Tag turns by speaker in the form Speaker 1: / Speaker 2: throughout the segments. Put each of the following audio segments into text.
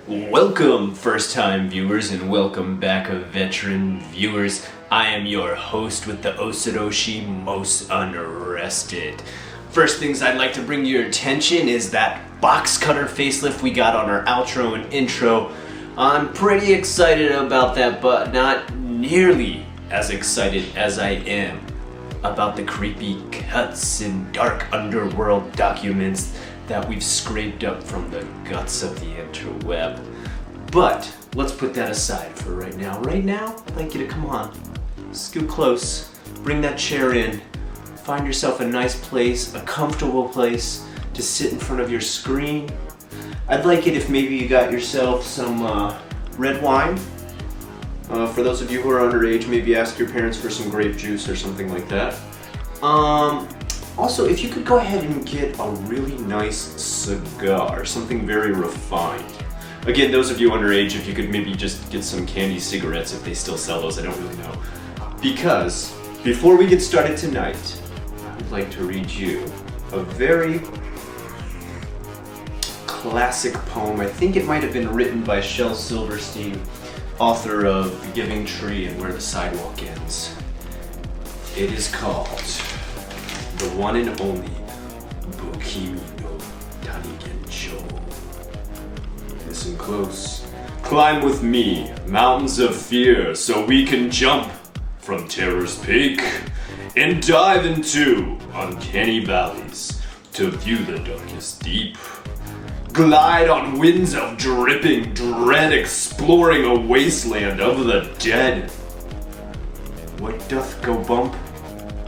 Speaker 1: Welcome, first-time viewers, and welcome back, veteran viewers. I am your host with the XXXing Unrested. First things I'd like to bring to your attention is that box cutter facelift we got on our outro and intro. I'm pretty excited about that, but not nearly as excited as I am about the creepy cuts and dark underworld documents that we've scraped up from the guts of the interweb. But let's put that aside for right now. Right now, I'd like you to come on, scoot close, bring that chair in, find yourself a nice place, a comfortable place to sit in front of your screen. I'd like it if maybe you got yourself some red wine. For those of you who are underage, maybe ask your parents for some grape juice or something like that. Also, if you could go ahead and get a really nice cigar, something very refined. Again, those of you underage, if you could maybe just get some candy cigarettes if they still sell those, I don't really know. Because before we get started tonight, I would like to read you a very classic poem. I think it might have been written by Shel Silverstein, author of The Giving Tree and Where the Sidewalk Ends. It is called The One and Only Bukimi no Tanigencho. Listen close. Climb with me, mountains of fear, so we can jump from terror's peak and dive into uncanny valleys to view the darkest deep. Glide on winds of dripping dread, exploring a wasteland of the dead. What doth go bump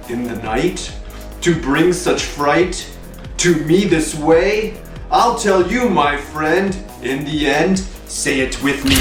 Speaker 1: in the night to bring such fright to me this way? I'll tell you, my friend, in the end, say it with me.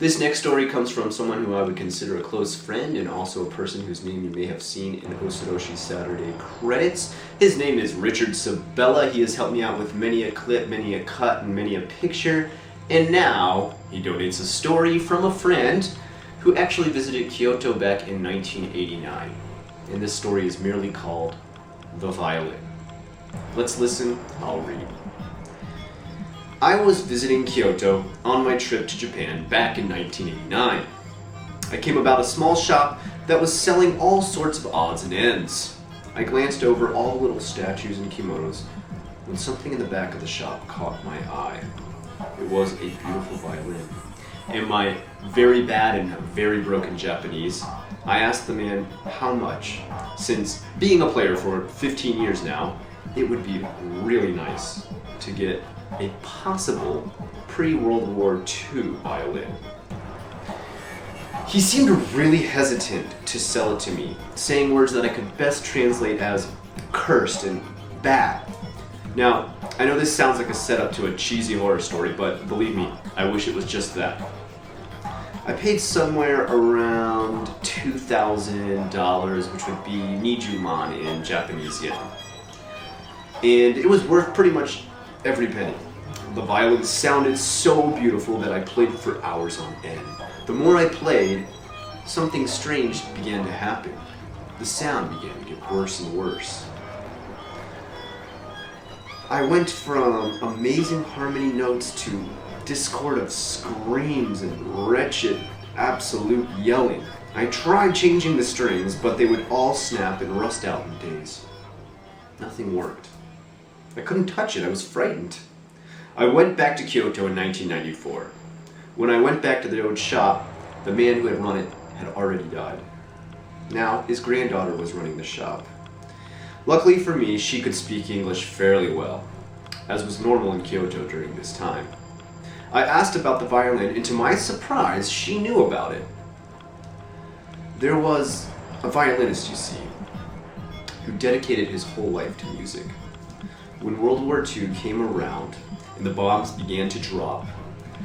Speaker 1: This next story comes from someone who I would consider a close friend and also a person whose name you may have seen in Osoroshi Saturday credits. His name is Richard Sabella. He has helped me out with many a clip, many a cut, and many a picture. And now he donates a story from a friend who actually visited Kyoto back in 1989. And this story is merely called The Violin. Let's listen, I'll read. I was visiting Kyoto on my trip to Japan back in 1989. I came about a small shop that was selling all sorts of odds and ends. I glanced over all the little statues and kimonos when something in the back of the shop caught my eye. It was a beautiful violin. In my very bad and very broken Japanese, I asked the man how much, since being a player for 15 years now, it would be really nice to get a possible pre-World War II violin. He seemed really hesitant to sell it to me, saying words that I could best translate as cursed and bad. Now, I know this sounds like a setup to a cheesy horror story, but believe me, I wish it was just that. I paid somewhere around $2,000, which would be Nijuman in Japanese yen. And it was worth pretty much every penny. The violin sounded so beautiful that I played it for hours on end. The more I played, something strange began to happen. The sound began to get worse and worse. I went from amazing harmony notes to discord of screams and wretched, absolute yelling. I tried changing the strings, but they would all snap and rust out in days. Nothing worked. I couldn't touch it. I was frightened. I went back to Kyoto in 1994. When I went back to the old shop, the man who had run it had already died. Now, his granddaughter was running the shop. Luckily for me, she could speak English fairly well, as was normal in Kyoto during this time. I asked about the violin, and to my surprise, she knew about it. There was a violinist, you see, who dedicated his whole life to music. When World War II came around and the bombs began to drop,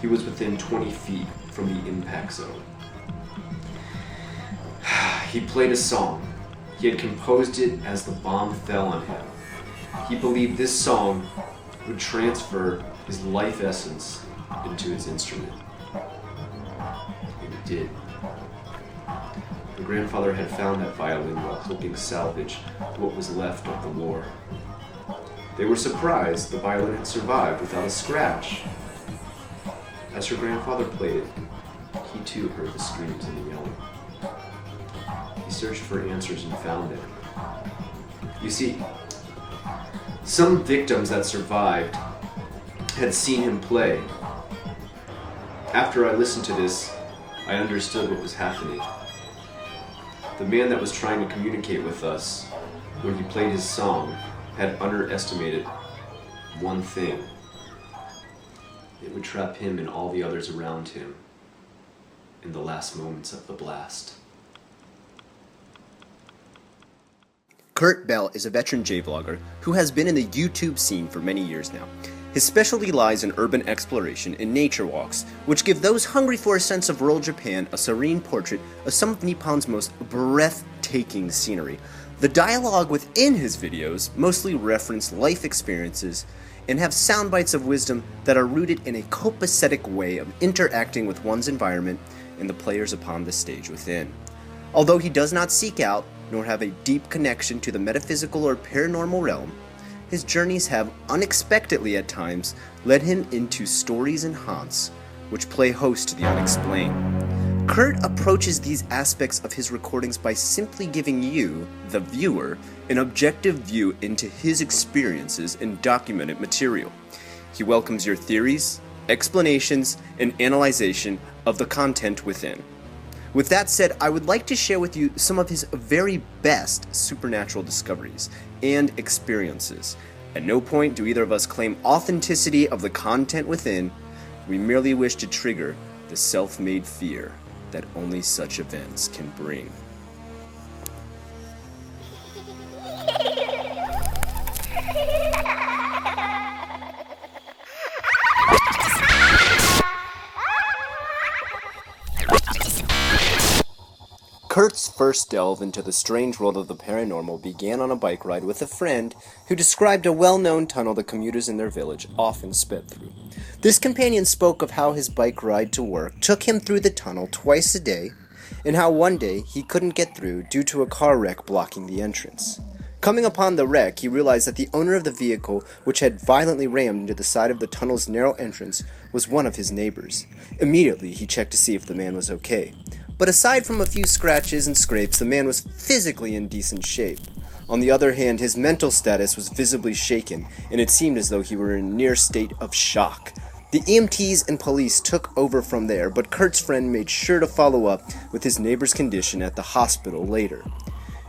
Speaker 1: he was within 20 feet from the impact zone. He played a song. He had composed it as the bomb fell on him. He believed this song would transfer his life essence into his instrument. And it did. The grandfather had found that violin while helping salvage what was left of the war. They were surprised the violin had survived without a scratch. As her grandfather played it, he too heard the screams and the yelling. He searched for answers and found them. You see, some victims that survived had seen him play. After I listened to this, I understood what was happening. The man that was trying to communicate with us when he played his song had underestimated one thing. It would trap him and all the others around him in the last moments of the blast.
Speaker 2: Kurt Bell is a veteran J-vlogger who has been in the YouTube scene for many years now. His specialty lies in urban exploration and nature walks, which give those hungry for a sense of rural Japan a serene portrait of some of Nippon's most breathtaking scenery. The dialogue within his videos mostly reference life experiences and have sound bites of wisdom that are rooted in a copacetic way of interacting with one's environment and the players upon the stage within. Although he does not seek out nor have a deep connection to the metaphysical or paranormal realm, his journeys have unexpectedly at times led him into stories and haunts which play host to the unexplained. Kurt approaches these aspects of his recordings by simply giving you, the viewer, an objective view into his experiences in documented material. He welcomes your theories, explanations, and analyzation of the content within. With that said, I would like to share with you some of his very best supernatural discoveries and experiences. At no point do either of us claim authenticity of the content within. We merely wish to trigger the self-made fear that only such events can bring. Kurt's first delve into the strange world of the paranormal began on a bike ride with a friend who described a well-known tunnel the commuters in their village often sped through. This companion spoke of how his bike ride to work took him through the tunnel twice a day, and how one day he couldn't get through due to a car wreck blocking the entrance. Coming upon the wreck, he realized that the owner of the vehicle, which had violently rammed into the side of the tunnel's narrow entrance, was one of his neighbors. Immediately, he checked to see if the man was okay. But aside from a few scratches and scrapes, the man was physically in decent shape. On the other hand, his mental status was visibly shaken, and it seemed as though he were in a near state of shock. The EMTs and police took over from there, but Kurt's friend made sure to follow up with his neighbor's condition at the hospital later.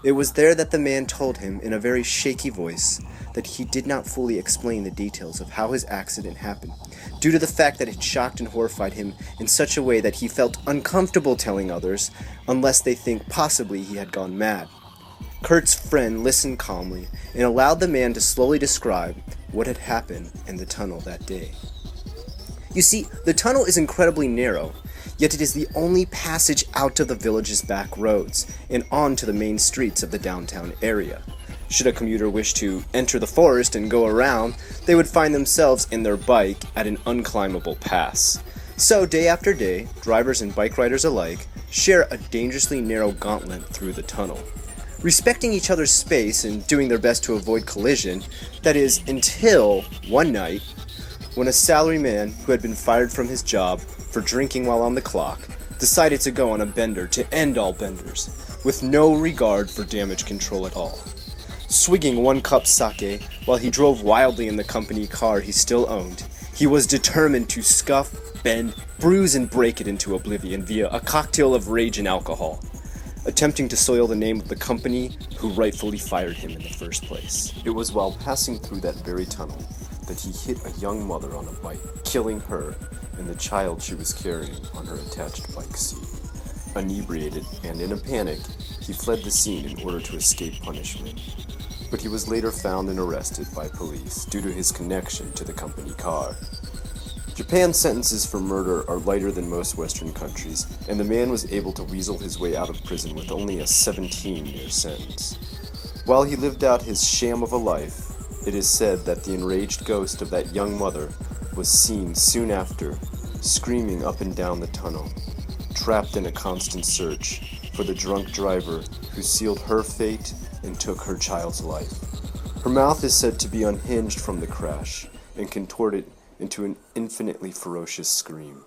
Speaker 2: It was there that the man told him in a very shaky voice that he did not fully explain the details of how his accident happened, due to the fact that it shocked and horrified him in such a way that he felt uncomfortable telling others unless they think possibly he had gone mad. Kurt's friend listened calmly and allowed the man to slowly describe what had happened in the tunnel that day. You see, the tunnel is incredibly narrow, yet it is the only passage out of the village's back roads and onto the main streets of the downtown area. Should a commuter wish to enter the forest and go around, they would find themselves in their bike at an unclimbable pass. So, day after day, drivers and bike riders alike share a dangerously narrow gauntlet through the tunnel, respecting each other's space and doing their best to avoid collision, that is, until one night, when a salaryman who had been fired from his job for drinking while on the clock decided to go on a bender to end all benders, with no regard for damage control at all. Swigging one cup sake while he drove wildly in the company car he still owned, he was determined to scuff, bend, bruise, and break it into oblivion via a cocktail of rage and alcohol, attempting to soil the name of the company who rightfully fired him in the first place. It was while passing through that very tunnel that he hit a young mother on a bike, killing her and the child she was carrying on her attached bike seat. Inebriated and in a panic, he fled the scene in order to escape punishment. But he was later found and arrested by police due to his connection to the company car. Japan's sentences for murder are lighter than most Western countries, and the man was able to weasel his way out of prison with only a 17-year sentence. While he lived out his sham of a life, it is said that the enraged ghost of that young mother was seen soon after, screaming up and down the tunnel, trapped in a constant search for the drunk driver who sealed her fate and took her child's life. Her mouth is said to be unhinged from the crash and contorted into an infinitely ferocious scream.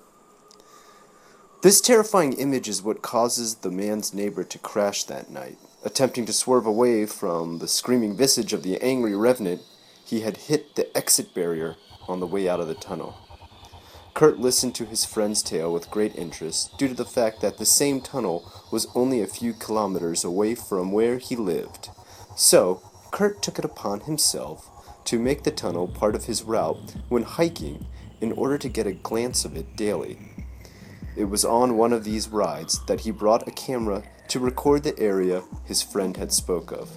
Speaker 2: This terrifying image is what causes the man's neighbor to crash that night. Attempting to swerve away from the screaming visage of the angry revenant, he had hit the exit barrier on the way out of the tunnel. Kurt listened to his friend's tale with great interest due to the fact that the same tunnel was only a few kilometers away from where he lived. So, Kurt took it upon himself to make the tunnel part of his route when hiking in order to get a glance of it daily. It was on one of these rides that he brought a camera to record the area his friend had spoke of.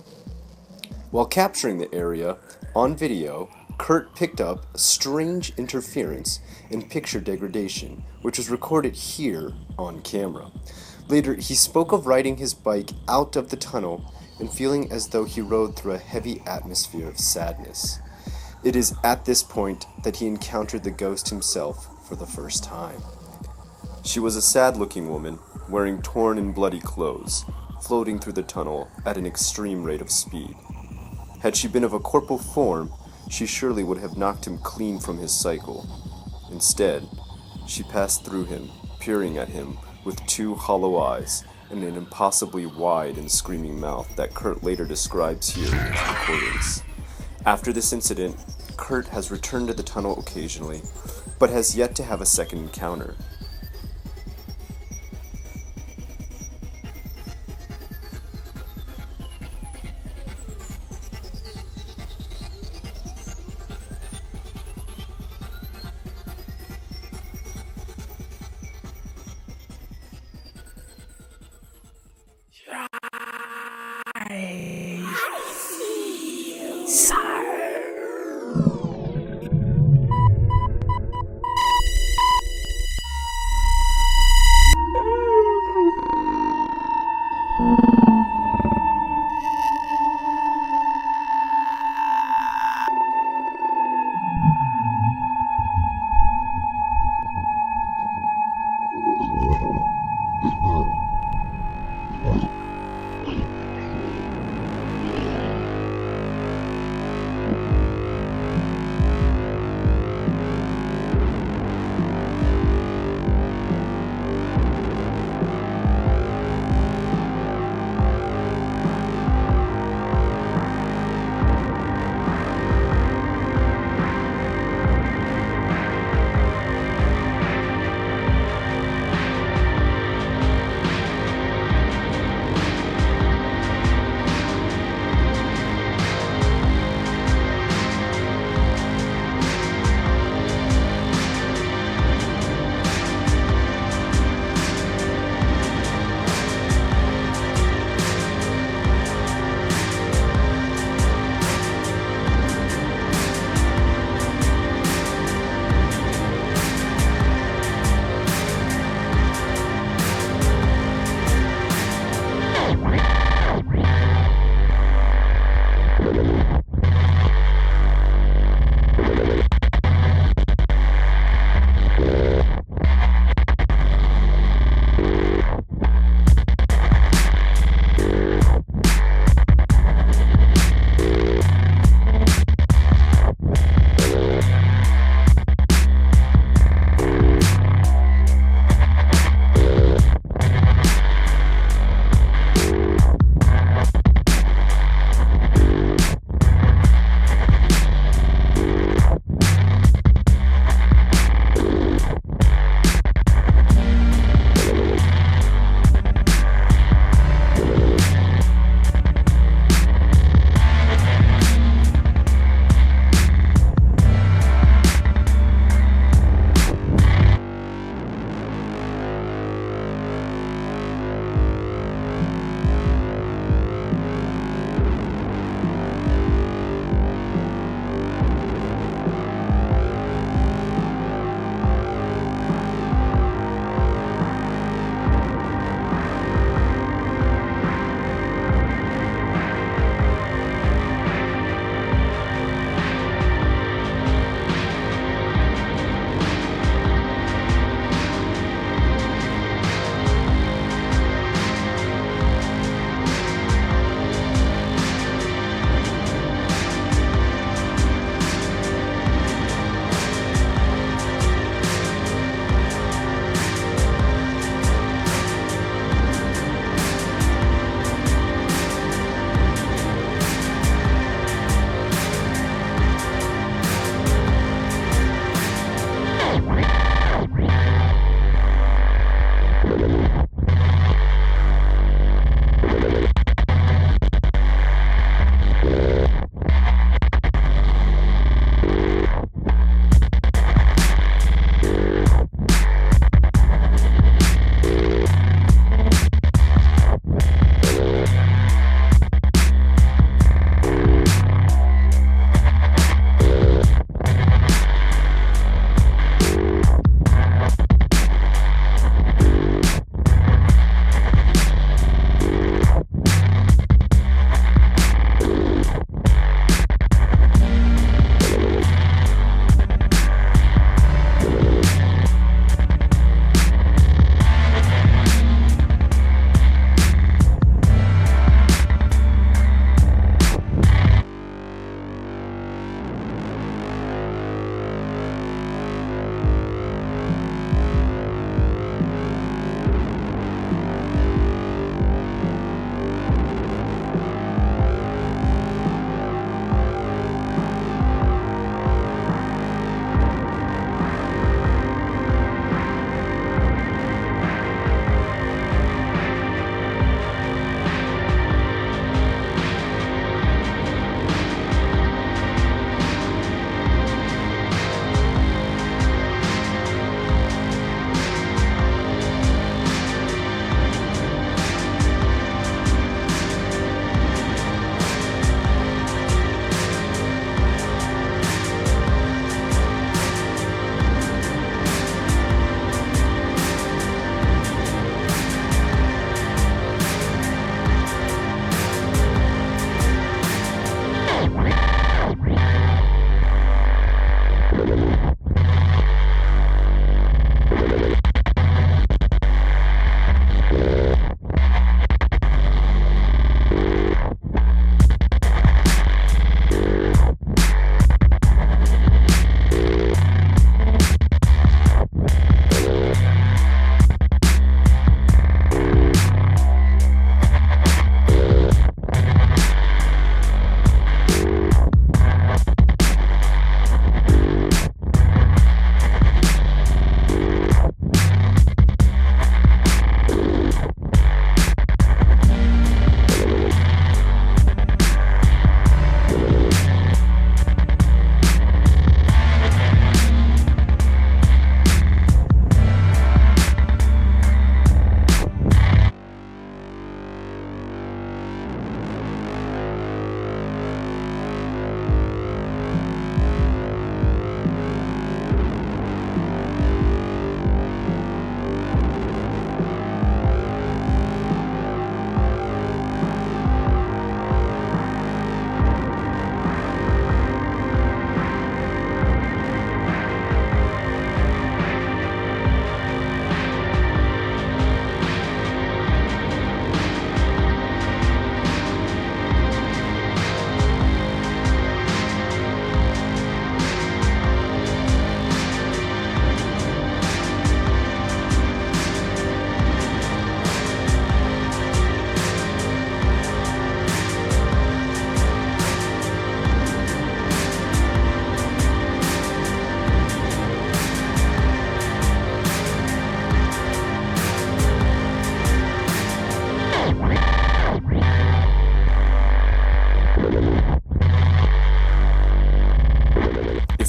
Speaker 2: While capturing the area on video, Kurt picked up a strange interference and picture degradation, which was recorded here on camera. Later, he spoke of riding his bike out of the tunnel and feeling as though he rode through a heavy atmosphere of sadness. It is at this point that he encountered the ghost himself for the first time. She was a sad-looking woman, wearing torn and bloody clothes, floating through the tunnel at an extreme rate of speed. Had she been of a corporal form, she surely would have knocked him clean from his cycle. Instead, she passed through him, peering at him with two hollow eyes and an impossibly wide and screaming mouth that Kurt later describes here in his recordings. After this incident, Kurt has returned to the tunnel occasionally, but has yet to have a second encounter.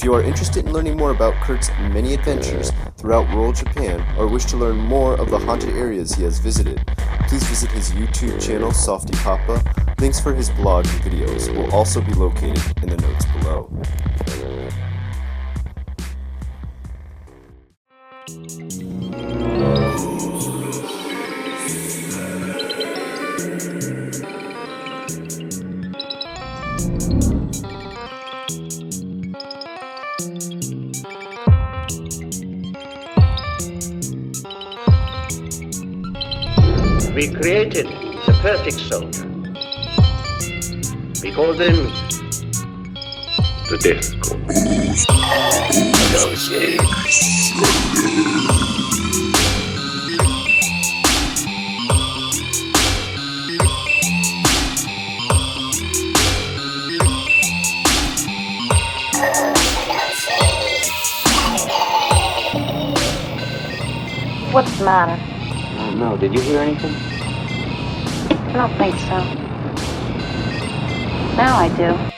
Speaker 2: If you are interested in learning more about Kurt's many adventures throughout rural Japan, or wish to learn more of the haunted areas he has visited, please visit his YouTube channel, Softy Papa. Links for his blog and videos will also be located in the notes below.
Speaker 3: We created the perfect soldier. We called him the Death Corps.
Speaker 4: What's the matter?
Speaker 3: I don't know. Did you hear anything?
Speaker 4: I don't think so. Now I do.